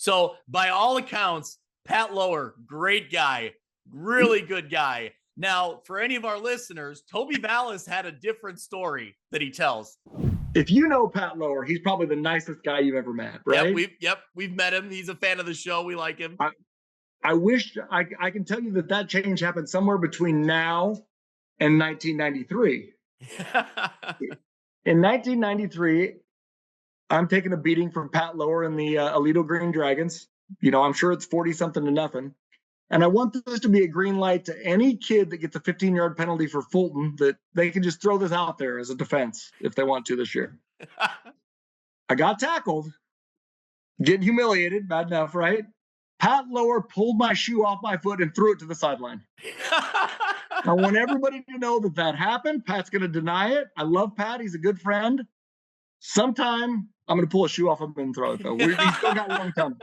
So by all accounts, Pat Lower, great guy, really good guy. Now, for any of our listeners, Toby Vallis had a different story that he tells. If you know Pat Lower, he's probably the nicest guy you've ever met, right? We've met him. He's a fan of the show. We like him. I wish I can tell you that change happened somewhere between now and 1993. In 1993, I'm taking a beating from Pat Lower and the Aledo Green Dragons. I'm sure it's 40-something to nothing. And I want this to be a green light to any kid that gets a 15-yard penalty for Fulton, that they can just throw this out there as a defense if they want to this year. I got tackled, getting humiliated, bad enough, right? Pat Lower pulled my shoe off my foot and threw it to the sideline. I want everybody to know that happened. Pat's going to deny it. I love Pat. He's a good friend. Sometime I'm going to pull a shoe off him and throw it, though. We still got one coming.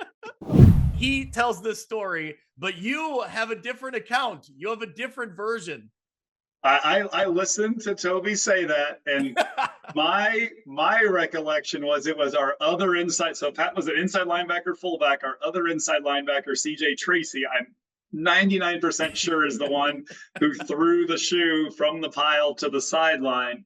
He tells this story, but you have a different account. You have a different version. I listened to Toby say that, and my recollection was it was our other inside. So Pat was an inside linebacker, fullback. Our other inside linebacker, CJ Tracy, I'm 99% sure is the one who threw the shoe from the pile to the sideline.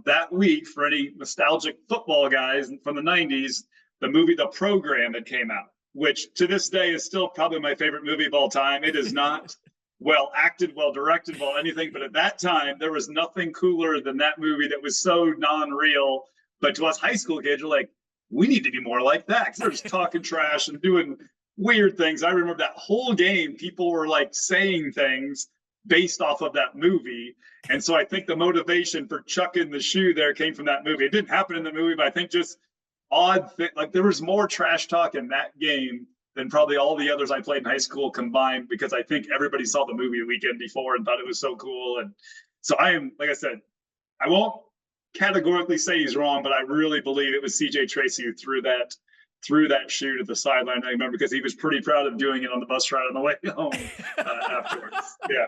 That week, for any nostalgic football guys from the 90s, the movie The Program had came out, which to this day is still probably my favorite movie of all time. It is not well acted, well directed, well anything, but at that time, there was nothing cooler than that movie that was so non-real. But to us high school kids, you're like, we need to be more like that, because they're just talking trash and doing weird things. I remember that whole game, people were like saying things based off of that movie. And so I think the motivation for chucking the shoe there came from that movie. It didn't happen in the movie, but I think just odd thing, like there was more trash talk in that game than probably all the others I played in high school combined, because I think everybody saw the movie the weekend before and thought it was so cool. And so I am, like I said, I won't categorically say he's wrong, but I really believe it was CJ Tracy who threw that shoe to the sideline. I remember because he was pretty proud of doing it on the bus ride on the way home afterwards. Yeah.